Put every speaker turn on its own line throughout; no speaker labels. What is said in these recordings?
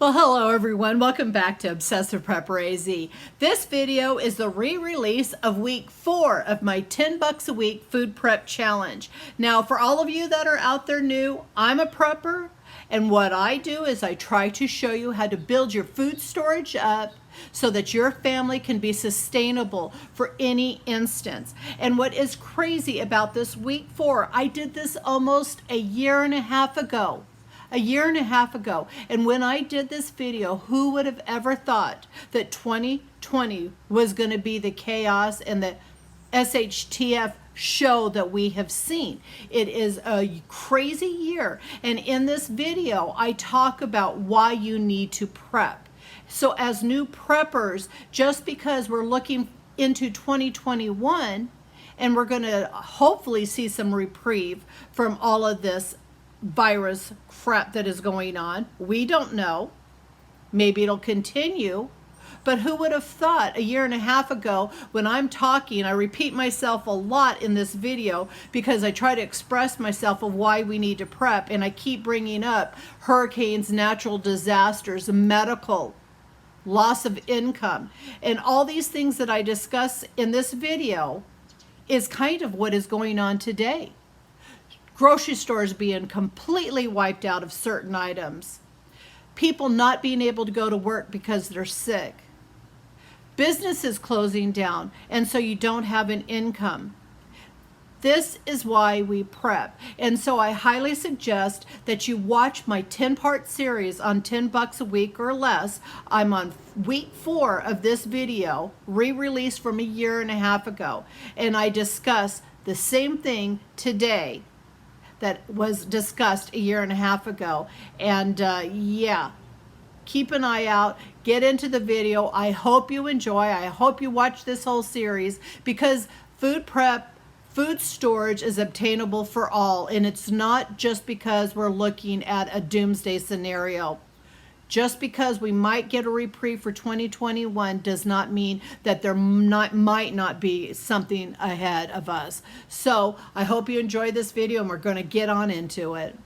Well, hello everyone. Welcome back to Obsessive Preparedness. This video is the re-release of week 4 of my 10 bucks a week food prep challenge. Now, for all of you that are out there new, I'm a prepper, and what I do is I try to show you how to build your food storage up so that your family can be sustainable for any instance. And what is crazy about this week 4, I did this almost a year and a half ago. And when I did this video, who would have ever thought that 2020 was going to be the chaos and the SHTF show that we have seen? It is a crazy year, and in this video I talk about why you need to prep. So as new preppers, just because we're looking into 2021 and we're going to hopefully see some reprieve from all of this virus crap that is going on. We don't know. Maybe it'll continue. But who would have thought a year and a half ago when I'm talking, I repeat myself a lot in this video because I try to express myself of why we need to prep, and I keep bringing up hurricanes, natural disasters, medical, loss of income, and all these things that I discuss in this video is kind of what is going on today. Grocery stores being completely wiped out of certain items. People not being able to go to work because they're sick. Businesses closing down, and so you don't have an income. This is why we prep. And so I highly suggest that you watch my 10-part series on 10 bucks a week or less. I'm on week 4 of this video, re-released from a year and a half ago. And I discuss the same thing today that was discussed a year and a half ago. And yeah, keep an eye out, get into the video. I hope you enjoy. I hope you watch this whole series, because food prep, food storage is obtainable for all, and it's not just because we're looking at a doomsday scenario. Just because we might get a reprieve for 2021 does not mean that there might not be something ahead of us. So I hope you enjoyed this video, and we're going to get on into it.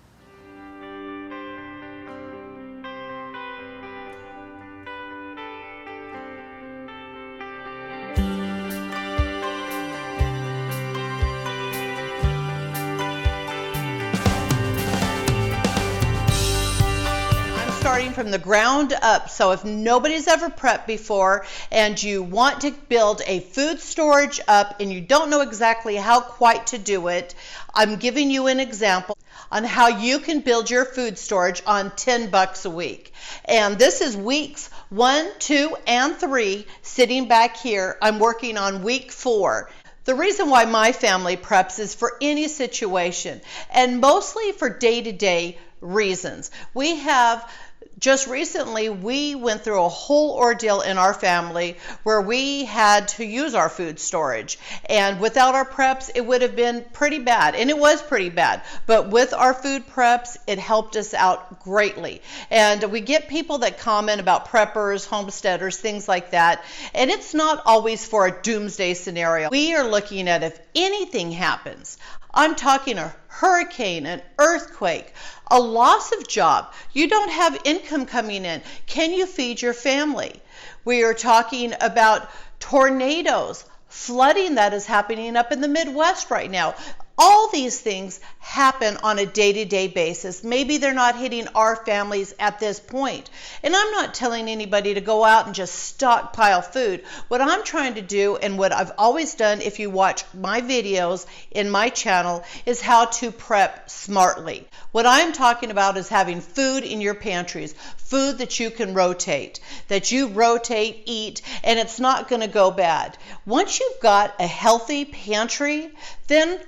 Starting from the ground up. So if nobody's ever prepped before and you want to build a food storage up and you don't know exactly how quite to do it, I'm giving you an example on how you can build your food storage on 10 bucks a week. And this is weeks 1, 2, and 3 sitting back here. I'm working on week 4. The reason why my family preps is for any situation, and mostly for day-to-day reasons. We have just recently, we went through a whole ordeal in our family where we had to use our food storage. And without our preps, it would have been pretty bad. And it was pretty bad. But with our food preps, it helped us out greatly. And we get people that comment about preppers, homesteaders, things like that. And it's not always for a doomsday scenario. We are looking at if anything happens. I'm talking a hurricane, an earthquake, a loss of job. You don't have income coming in. Can you feed your family? We are talking about tornadoes, flooding that is happening up in the Midwest right now. All these things happen on a day-to-day basis. Maybe they're not hitting our families at this point. And I'm not telling anybody to go out and just stockpile food. What I'm trying to do, and what I've always done if you watch my videos in my channel, is how to prep smartly. What I'm talking about is having food in your pantries, food that you can rotate, eat, and it's not going to go bad. Once you've got a healthy pantry, then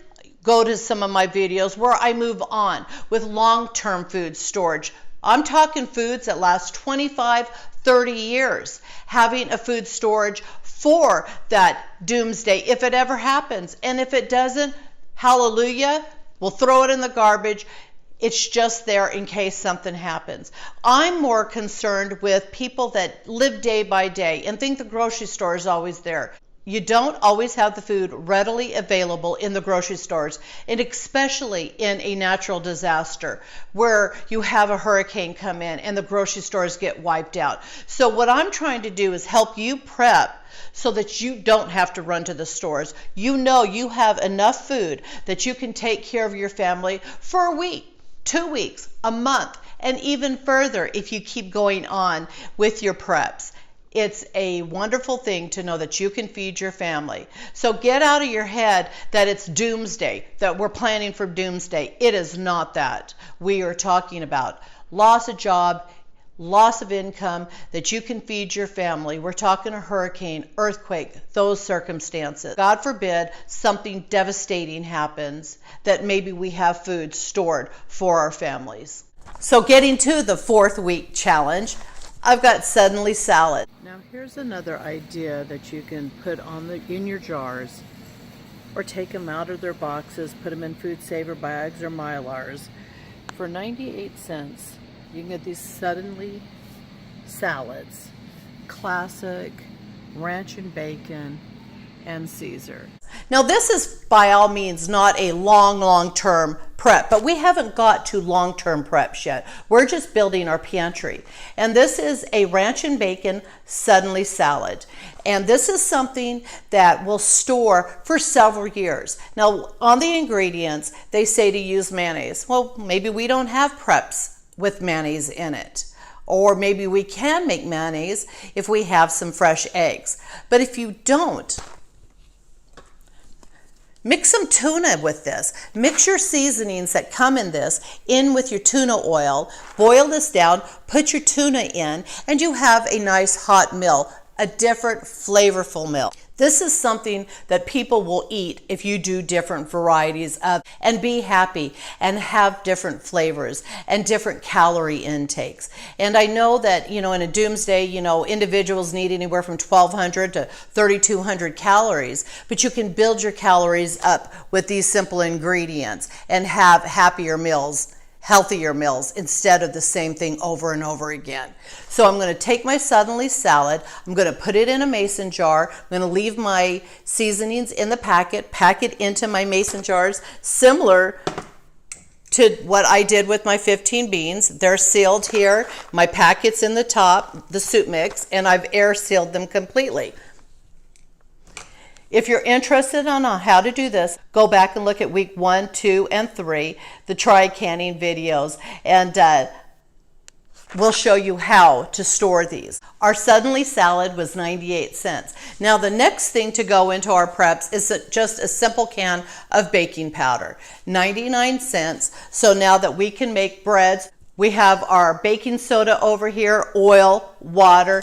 go to some of my videos where I move on with long-term food storage. I'm talking foods that last 25, 30 years. Having a food storage for that doomsday if it ever happens. And if it doesn't, hallelujah, we'll throw it in the garbage. It's just there in case something happens. I'm more concerned with people that live day by day and think the grocery store is always there.
You don't always have the food readily available in the grocery stores, and especially in a natural disaster where you have a hurricane come in and the grocery stores get wiped out. So what I'm trying to do is help you prep so that you don't have to run to the stores. You know you have enough food that you can take care of your family for a week, 2 weeks, a month, and even further if you keep going on with your preps. It's a wonderful thing to know that you can feed your family. So get out of your head that it's doomsday, that we're planning for doomsday. It is not that. We are talking about loss of job, loss of income, that you can feed your family. We're talking a hurricane, earthquake, those circumstances. God forbid something devastating happens, that maybe we have food stored for our families. So getting to the 4th week challenge, I've got suddenly salad.
Now here's another idea that you can put in your jars, or take them out of their boxes, put them in food saver bags or Mylars. For 98 cents, you can get these suddenly salads, classic, ranch and bacon, and Caesar.
Now this is by all means not a long-term prep, but we haven't got to long-term preps yet. We're just building our pantry. And this is a ranch and bacon suddenly salad. And this is something that will store for several years. Now on the ingredients, they say to use mayonnaise. Well, maybe we don't have preps with mayonnaise in it. Or maybe we can make mayonnaise if we have some fresh eggs. But if you don't, mix some tuna with this. Mix your seasonings that come in this in with your tuna oil. Boil this down, put your tuna in, and you have a nice hot meal, a different flavorful meal. This is something that people will eat if you do different varieties of, and be happy and have different flavors and different calorie intakes. And I know that, in a doomsday, individuals need anywhere from 1,200 to 3,200 calories, but you can build your calories up with these simple ingredients and have happier meals, healthier meals, instead of the same thing over and over again. So I'm going to take my suddenly salad, I'm going to put it in a mason jar, I'm going to leave my seasonings in the pack it into my mason jars, similar to what I did with my 15 beans. They're sealed here, my packet's in the top, the soup mix, and I've air sealed them completely. If you're interested on how to do this, go back and look at week 1, 2, and 3, the try canning videos, and we'll show you how to store these. Our suddenly salad was 98 cents. Now the next thing to go into our preps is just a simple can of baking powder, 99 cents. So now that we can make breads, we have our baking soda over here, oil, water,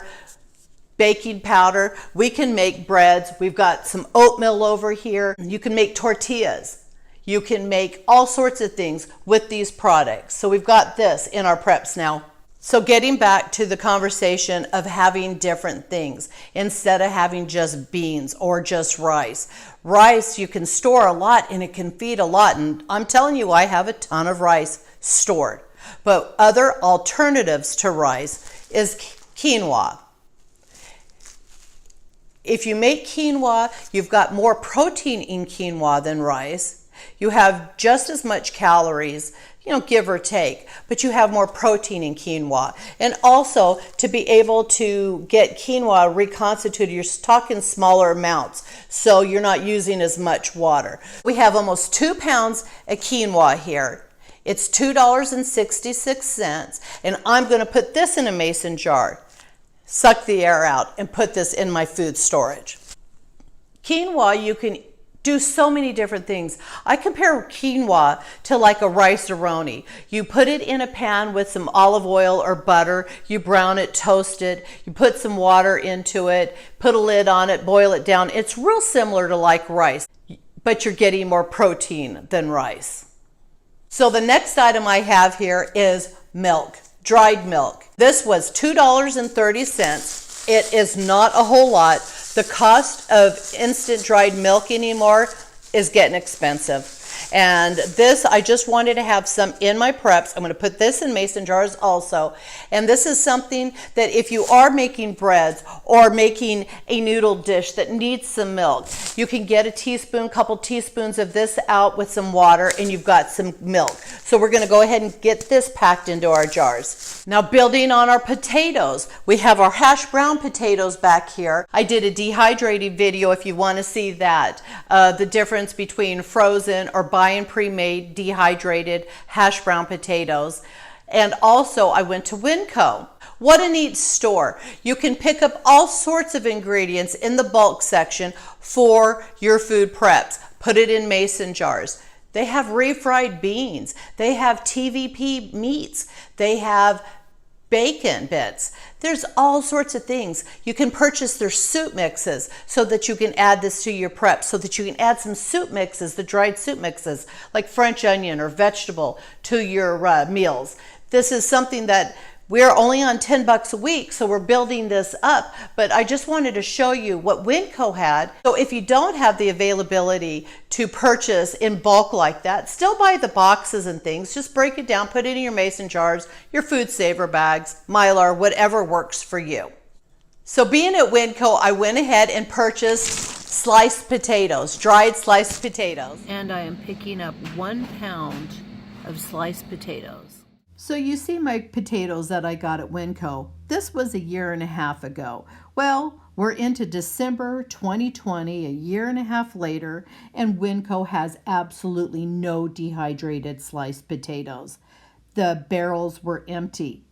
baking powder. We can make breads. We've got some oatmeal over here. You can make tortillas. You can make all sorts of things with these products. So we've got this in our preps now. So getting back to the conversation of having different things instead of having just beans or just rice. Rice, you can store a lot and it can feed a lot. And I'm telling you, I have a ton of rice stored. But other alternatives to rice is quinoa. If you make quinoa, you've got more protein in quinoa than rice. You have just as much calories, give or take, but you have more protein in quinoa. And also, to be able to get quinoa reconstituted, you're talking smaller amounts, so you're not using as much water. We have almost 2 pounds of quinoa here. It's $2.66, and I'm going to put this in a mason jar, suck the air out, and put this in my food storage. Quinoa, you can do so many different things. I compare quinoa to like a rice-a-roni. You put it in a pan with some olive oil or butter, you brown it, toast it, you put some water into it, put a lid on it, boil it down. It's real similar to like rice, but you're getting more protein than rice. So the next item I have here is milk, dried milk. This was $2.30. It is not a whole lot. The cost of instant dried milk anymore is getting expensive. And this, I just wanted to have some in my preps. I'm going to put this in mason jars also. And this is something that if you are making breads or making a noodle dish that needs some milk, you can get a teaspoon, couple teaspoons of this out with some water, and you've got some milk. So we're going to go ahead and get this packed into our jars. Now, building on our potatoes, we have our hash brown potatoes back here. I did a dehydrated video if you want to see that, the difference between frozen or buying pre-made dehydrated hash brown potatoes. And also I went to Winco. What a neat store. You can pick up all sorts of ingredients in the bulk section for your food preps. Put it in mason jars. They have refried beans. They have TVP meats. They have bacon bits. There's all sorts of things. You can purchase their soup mixes so that you can add this to your prep, so that you can add some soup mixes, the dried soup mixes, like French onion or vegetable to your meals. This is something that we're only on 10 bucks a week, so we're building this up, but I just wanted to show you what Winco had. So if you don't have the availability to purchase in bulk like that, still buy the boxes and things, just break it down, put it in your mason jars, your food saver bags, Mylar, whatever works for you. So being at Winco, I went ahead and purchased sliced potatoes, dried sliced potatoes.
And I am picking up 1 pound of sliced potatoes. So you see my potatoes that I got at Winco. This was a year and a half ago. Well, we're into December 2020, a year and a half later, and Winco has absolutely no dehydrated sliced potatoes. The barrels were empty.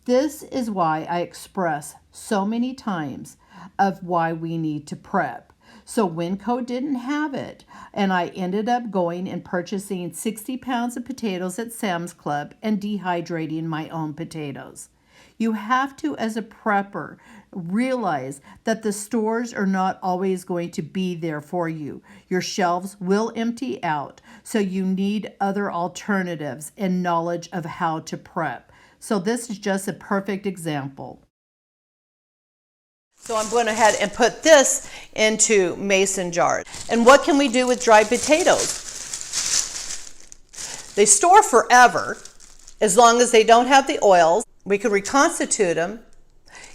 This is why I express so many times of why we need to prep. So Winco didn't have it, and I ended up going and purchasing 60 pounds of potatoes at Sam's Club and dehydrating my own potatoes. You have to, as a prepper, realize that the stores are not always going to be there for you. Your shelves will empty out, so you need other alternatives and knowledge of how to prep. So this is just a perfect example.
So I'm going ahead and put this into mason jars. And what can we do with dried potatoes? They store forever as long as they don't have the oils. We can reconstitute them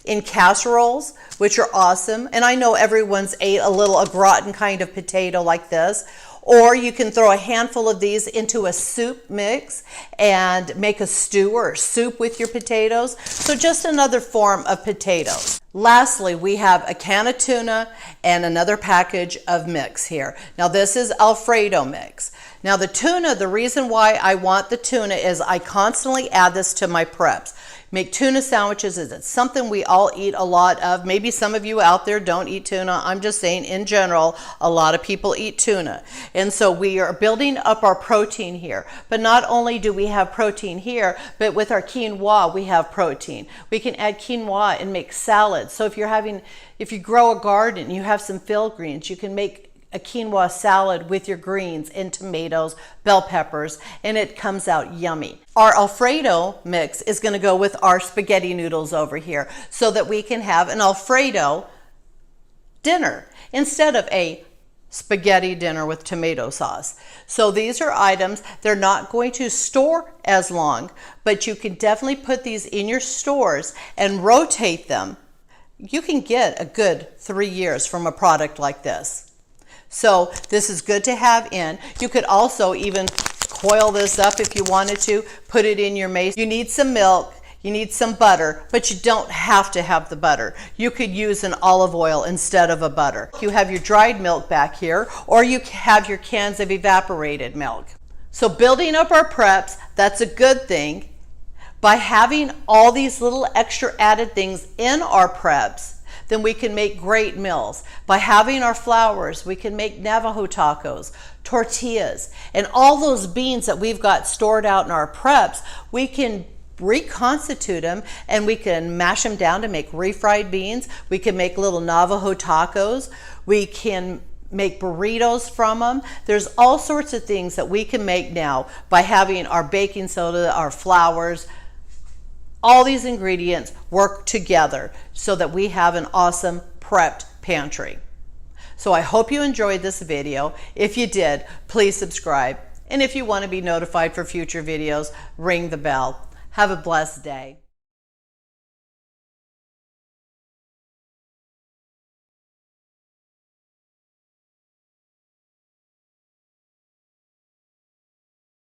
in casseroles, which are awesome. And I know everyone's ate a gratin kind of potato like this. Or you can throw a handful of these into a soup mix and make a stew or a soup with your potatoes. So just another form of potatoes. Lastly, we have a can of tuna and another package of mix here. Now this is Alfredo mix. Now the tuna, the reason why I want the tuna is I constantly add this to my preps. Make tuna sandwiches. It's something we all eat a lot of. Maybe some of you out there don't eat tuna. I'm just saying in general, a lot of people eat tuna. And so we are building up our protein here. But not only do we have protein here, but with our quinoa, we have protein. We can add quinoa and make salads. So if you grow a garden, you have some field greens, you can make a quinoa salad with your greens and tomatoes, bell peppers, and it comes out yummy. Our Alfredo mix is going to go with our spaghetti noodles over here so that we can have an Alfredo dinner instead of a spaghetti dinner with tomato sauce. So these are items, they're not going to store as long, but you can definitely put these in your stores and rotate them. You can get a good 3 years from a product like this. So this is good to have in. You could also even coil this up if you wanted to, put it in your mason. You need some milk, you need some butter, but you don't have to have the butter. You could use an olive oil instead of a butter. You have your dried milk back here, or you have your cans of evaporated milk. So building up our preps, that's a good thing. By having all these little extra added things in our preps, then we can make great meals. By having our flours, we can make Navajo tacos, tortillas, and all those beans that we've got stored out in our preps, we can reconstitute them and we can mash them down to make refried beans. We can make little Navajo tacos. We can make burritos from them. There's all sorts of things that we can make now by having our baking soda, our flours. All these ingredients work together so that we have an awesome prepped pantry. So I hope you enjoyed this video. If you did, please subscribe. And if you want to be notified for future videos, ring the bell. Have a blessed day.